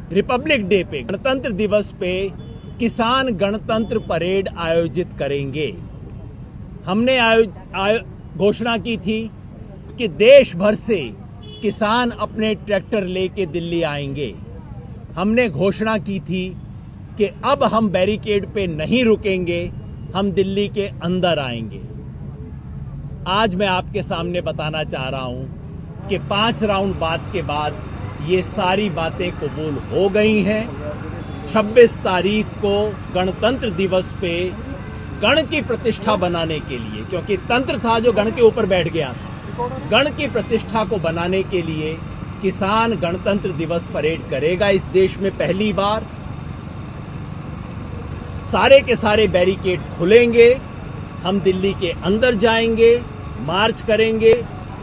Republic day पे, गणतंत्र दिवस पे किसान गणतंत्र परेड आयोजित करेंगे। हमने घोषणा की थी कि देश भर से किसान अपने ट्रैक्टर लेके दिल्ली आएंगे। हमने घोषणा की थी कि अब हम बैरिकेड पे नहीं रुकेंगे, हम दिल्ली के अंदर आएंगे। आज मैं आपके सामने बताना चाह रहा हूं कि 5 राउंड बात के बाद ये सारी बातें कबूल हो गई हैं। 26 तारीख को गणतंत्र दिवस पे गण की प्रतिष्ठा बनाने के लिए, क्योंकि तंत्र था जो गण के ऊपर बैठ गया था, गण की प्रतिष्ठा को बनाने के लिए किसान गणतंत्र दिवस परेड करेगा इस देश में पहली बार। सारे के सारे बैरिकेड खुलेंगे, हम दिल्ली के अंदर जाएंगे, मार्च करेंगे।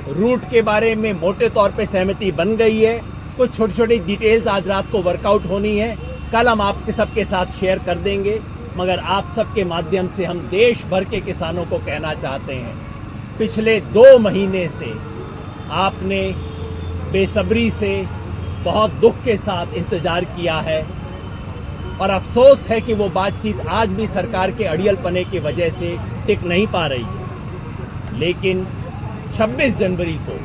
रूट के बारे में मोटे तौर पे सहमति बन गई है। कुछ छोटी छोटी डिटेल्स आज रात को वर्कआउट होनी है, कल हम आपके सबके साथ शेयर कर देंगे। मगर आप सबके माध्यम से हम देश भर के किसानों को कहना चाहते हैं, पिछले 2 महीने से आपने बेसब्री से, बहुत दुख के साथ इंतजार किया है और अफसोस है कि वो बातचीत आज भी सरकार के अड़ियलपने की वजह से टिक नहीं पा रही है। लेकिन 26 जनवरी को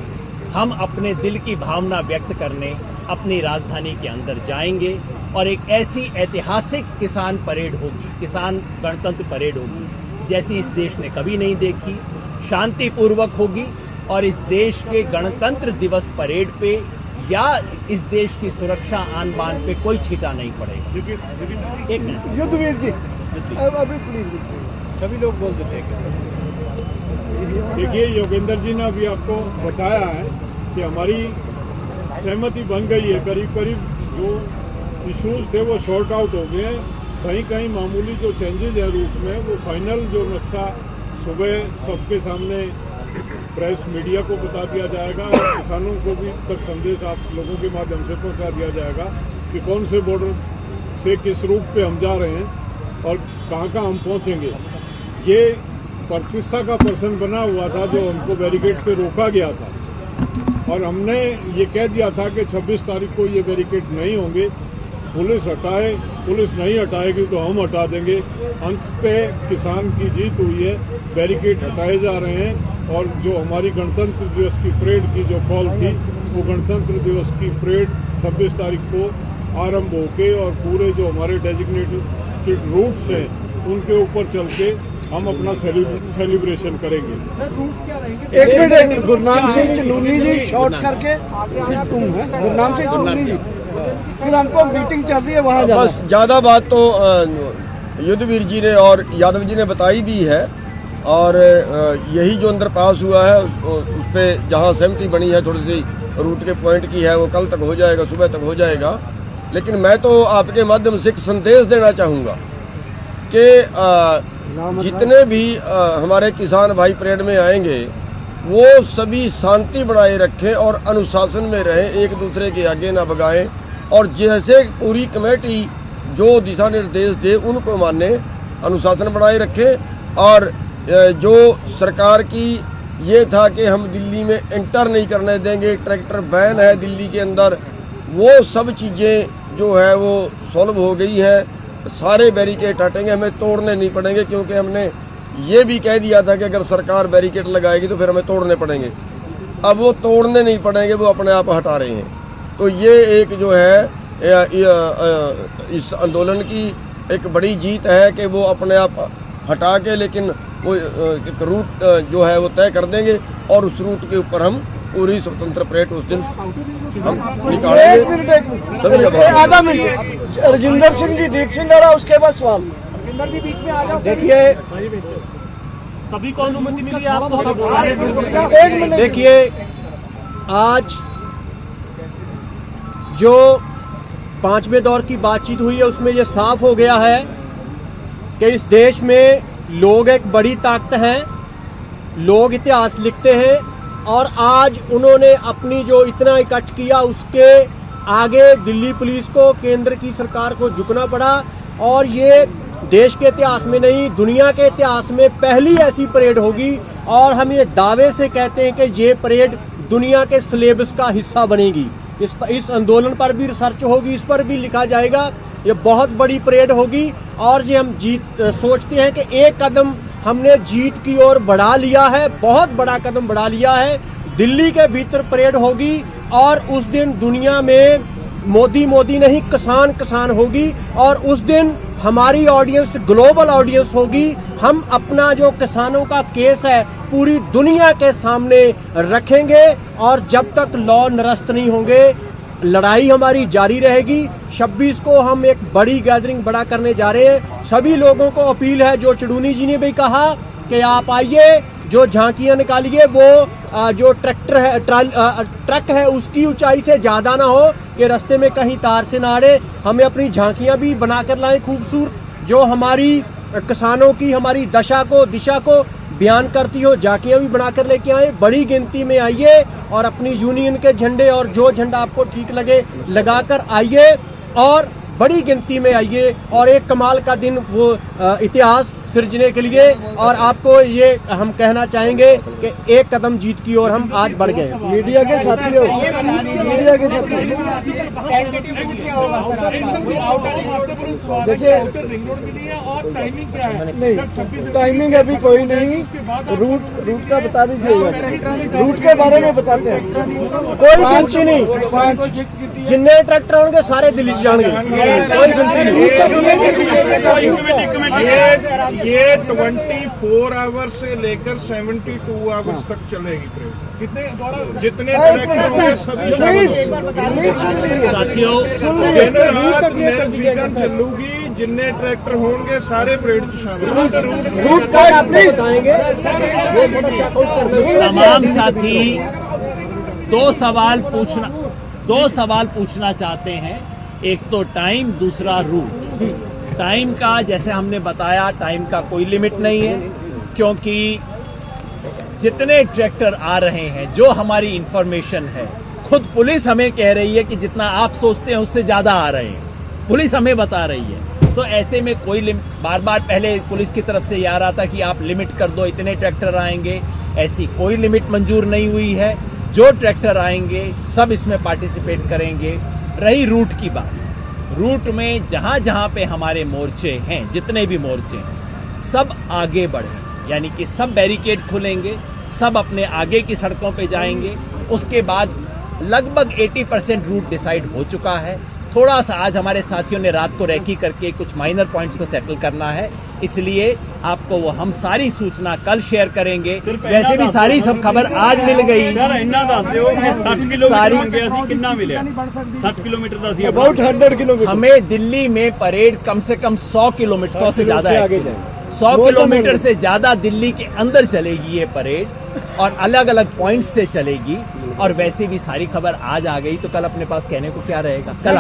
हम अपने दिल की भावना व्यक्त करने अपनी राजधानी के अंदर जाएंगे और एक ऐसी ऐतिहासिक किसान परेड होगी, किसान गणतंत्र परेड होगी जैसी इस देश ने कभी नहीं देखी, शांतिपूर्वक होगी और इस देश के गणतंत्र दिवस परेड पे या इस देश की सुरक्षा आन बान पे कोई छींटा नहीं पड़ेगा। एक मिनट युद्धवीर जी, अभी प्लीज सभी लोग बोल देते हैं। देखिए, योगेंद्र जी ने अभी आपको बताया है कि हमारी सहमति बन गई है। करीब करीब जो इश्यूज थे वो शॉर्ट आउट हो गए हैं। कहीं कहीं मामूली जो चेंजेज है रूट में, वो फाइनल जो नक्शा सुबह सबके सामने प्रेस मीडिया को बता दिया जाएगा और किसानों को भी तक संदेश आप लोगों के माध्यम से पहुंचा दिया जाएगा कि कौन से बॉर्डर से किस रूट पे हम जा रहे हैं और कहाँ कहाँ हम पहुंचेंगे। ये प्रतिष्ठा का प्रश्न बना हुआ था जो हमको बैरिकेड पे रोका गया था और हमने ये कह दिया था कि 26 तारीख को ये बैरिकेड नहीं होंगे। पुलिस हटाए, पुलिस नहीं हटाएगी तो हम हटा देंगे। अंततः किसान की जीत हुई है, बैरिकेड हटाए जा रहे हैं और जो हमारी गणतंत्र दिवस की परेड की जो कॉल थी, वो गणतंत्र दिवस की परेड 26 तारीख को आरंभ होके और पूरे जो हमारे डेजिग्नेटेड रूट्स हैं उनके ऊपर चल के हम अपना सेलिब्रेशन करेंगे। एक मिनट, गुरनाम सिंह चनूनी जी शॉर्ट करके तुम है गुरनाम सिंह चनूनी जी, फिर हमको मीटिंग चल रही है वहाँ जाना। बस ज़्यादा बात तो युद्धवीर जी ने और यादव जी ने बताई दी है और यही जो अंदर पास हुआ है उस पर जहाँ सहमति बनी है थोड़ी सी रूट के पॉइंट की है, वो कल तक हो जाएगा, सुबह तक हो जाएगा। लेकिन मैं तो आपके माध्यम से एक संदेश देना चाहूँगा कि जितने भी हमारे किसान भाई परेड में आएंगे वो सभी शांति बनाए रखें और अनुशासन में रहें, एक दूसरे के आगे ना भगाएं और जैसे पूरी कमेटी जो दिशा निर्देश दे उनको माने, अनुशासन बनाए रखें। और जो सरकार की ये था कि हम दिल्ली में एंटर नहीं करने देंगे, ट्रैक्टर बैन है दिल्ली के अंदर, वो सब चीज़ें जो है वो सॉल्व हो गई हैं। सारे बैरिकेड हटेंगे, हमें तोड़ने नहीं पड़ेंगे क्योंकि हमने ये भी कह दिया था कि अगर सरकार बैरिकेड लगाएगी तो फिर हमें तोड़ने पड़ेंगे। अब वो तोड़ने नहीं पड़ेंगे, वो अपने आप हटा रहे हैं। तो ये एक जो है इस आंदोलन की एक बड़ी जीत है कि वो अपने आप हटा के, लेकिन वो एक रूट जो है वो तय कर देंगे और उस रूट के ऊपर हम पूरी स्वतंत्र परेड उस दिन हम निकालेंगे। आधा मिनट, रजिंदर सिंह जी, दीप सिंह आ रहा, उसके बाद सवाल। रजिंदर जी बीच में आ जाओ। देखिए, सभी को अनुमति मिली है आपको। एक मिनट, देखिए, आज जो 5वें दौर की बातचीत हुई है उसमें ये साफ हो गया है कि इस देश में लोग एक बड़ी ताकत हैं, लोग इतिहास लिखते हैं और आज उन्होंने अपनी जो इतना इकट्ठ किया उसके आगे दिल्ली पुलिस को, केंद्र की सरकार को झुकना पड़ा और ये देश के इतिहास में नहीं, दुनिया के इतिहास में पहली ऐसी परेड होगी और हम ये दावे से कहते हैं कि ये परेड दुनिया के सिलेबस का हिस्सा बनेगी। इस आंदोलन पर भी रिसर्च होगी, इस पर भी लिखा जाएगा। ये बहुत बड़ी परेड होगी और जो हम सोचते हैं कि एक कदम हमने जीत की ओर बढ़ा लिया है, बहुत बड़ा कदम बढ़ा लिया है। दिल्ली के भीतर परेड होगी और उस दिन दुनिया में मोदी नहीं किसान होगी और उस दिन हमारी ऑडियंस ग्लोबल ऑडियंस होगी। हम अपना जो किसानों का केस है पूरी दुनिया के सामने रखेंगे और जब तक लॉ निरस्त नहीं होंगे लड़ाई हमारी जारी रहेगी। 26 को हम एक बड़ी गैदरिंग बड़ा करने जा रहे हैं। सभी लोगों को अपील है, जो चुड़ूनी जी ने भी कहा कि आप आइए, जो झांकियां निकालिए वो जो ट्रक है उसकी ऊंचाई से ज्यादा ना हो कि रास्ते में कहीं तार से ना अड़े। हमें अपनी झांकियां भी बनाकर लाएं खूबसूरत, जो हमारी किसानों की हमारी दिशा को बयान करती हो। झांकियां भी बनाकर लेके आए, बड़ी गिनती में आइए और अपनी यूनियन के झंडे और जो झंडा आपको ठीक लगे लगाकर आइए और बड़ी गिनती में आइए और एक कमाल का दिन वो इतिहास सृजने के लिए। और आपको ये हम कहना चाहेंगे कि एक कदम जीत की ओर हम आज बढ़ गए। मीडिया के साथियों, देखिए नहीं, टाइमिंग अभी कोई नहीं, रूट का बता दीजिएगा। रूट के बारे में बताते हैं। कोई गिनती नहीं, जितने ट्रैक्टर होंगे सारे दिल्ली से जाएंगे, कोई गिनती नहीं। ये 24 आवर्स से लेकर 72 आवर्स तक चलेगी ट्रेन। कितने जितने ट्रैक्टर होंगे सभी साथियों, दिन रात निर्विघ्न चलूगी। जितने ट्रैक्टर होंगे सारे परेड में शामिल। रूट का आप नहीं बताएंगे। तमाम साथी दो सवाल पूछना चाहते हैं। एक तो टाइम, दूसरा रूट। टाइम का जैसे हमने बताया, टाइम का कोई लिमिट नहीं है, क्योंकि जितने ट्रैक्टर आ रहे हैं, जो हमारी इंफॉर्मेशन है, खुद पुलिस हमें कह रही है कि जितना आप सोचते हैं उससे ज्यादा आ रहे हैं, पुलिस हमें बता रही है। तो ऐसे में कोई बार पहले पुलिस की तरफ से ये आ रहा था कि आप लिमिट कर दो, इतने ट्रैक्टर आएंगे, ऐसी कोई लिमिट मंजूर नहीं हुई है। जो ट्रैक्टर आएंगे सब इसमें पार्टिसिपेट करेंगे। रही रूट की बात, रूट में जहां पे हमारे मोर्चे हैं, जितने भी मोर्चे हैं, सब आगे बढ़े, यानी कि सब बैरिकेड खुलेंगे, सब अपने आगे की सड़कों पे जाएंगे। उसके बाद लगभग 80% रूट डिसाइड हो चुका है। थोड़ा सा आज हमारे साथियों ने रात को रैकी करके कुछ माइनर पॉइंट्स को सेटल करना है, इसलिए आपको वो हम सारी सूचना कल शेयर करेंगे। वैसे भी सारी सब खबर आज मिल गई। अबाउट 100 किलोमीटर हमें दिल्ली में परेड कम से कम 100 किलोमीटर, 100 से ज्यादा है, 100 किलोमीटर से ज्यादा दिल्ली के अंदर चलेगी ये परेड और अलग अलग पॉइंट्स से चलेगी। और वैसे भी सारी खबर आज आ गई तो कल अपने पास कहने को क्या रहेगा। कल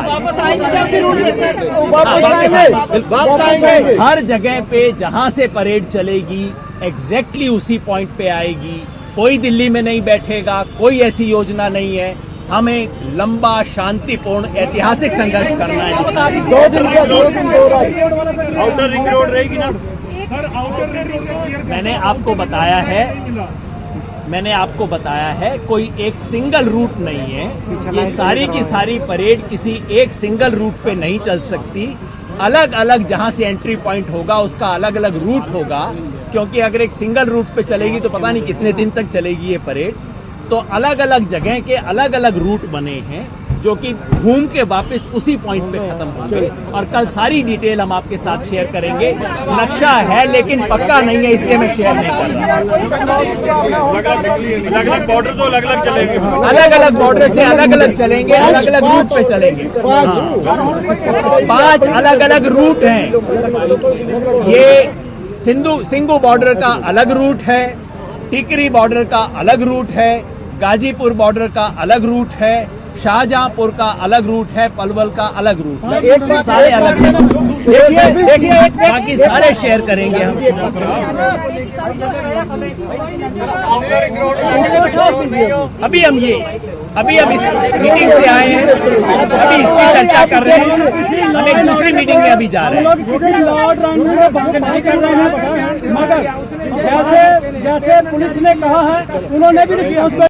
वापस आएंगे। हर जगह पे जहां से परेड चलेगी एग्जैक्टली उसी पॉइंट पे आएगी। कोई दिल्ली में नहीं बैठेगा, कोई ऐसी योजना नहीं है। हमें लंबा शांतिपूर्ण ऐतिहासिक संघर्ष करना है। 2 दिन का 2 दिन हो रहा है। आउटर रिंग रोड रहेगी ना? मैंने आपको बताया है कोई एक सिंगल रूट नहीं है। ये सारी की सारी परेड किसी एक सिंगल रूट पे नहीं चल सकती। अलग अलग जहां से एंट्री पॉइंट होगा उसका अलग अलग रूट होगा, क्योंकि अगर एक सिंगल रूट पे चलेगी तो पता नहीं कितने दिन तक चलेगी ये परेड। तो अलग अलग जगह के अलग अलग रूट बने हैं जो कि घूम के वापस उसी पॉइंट पे खत्म होंगे। और कल सारी डिटेल हम आपके साथ शेयर करेंगे। नक्शा है लेकिन पक्का नहीं है, इसलिए मैं शेयर नहीं कर रहा। अलग-अलग बॉर्डर तो अलग-अलग चलेंगे। अलग-अलग बॉर्डर से अलग-अलग चलेंगे, अलग-अलग रूट पे चलेंगे। 5 अलग-अलग रूट हैं। ये सिंगू बॉर्डर का अलग रूट है, टिकरी बॉर्डर का अलग रूट है, गाजीपुर बॉर्डर का अलग रूट है, शाहजहांपुर का अलग रूट है, पलवल का अलग रूट है। सारे अलग देखिए बाकी सारे शेयर करेंगे हम। अभी हम इस मीटिंग से आए हैं, अभी इसकी चर्चा कर रहे हैं। हम एक दूसरी मीटिंग में अभी जा रहे हैं। किसी लॉर्ड रैंक में भंग नहीं कर रहे हैं, मगर जैसे पुलिस ने कहा है उन्होंने भी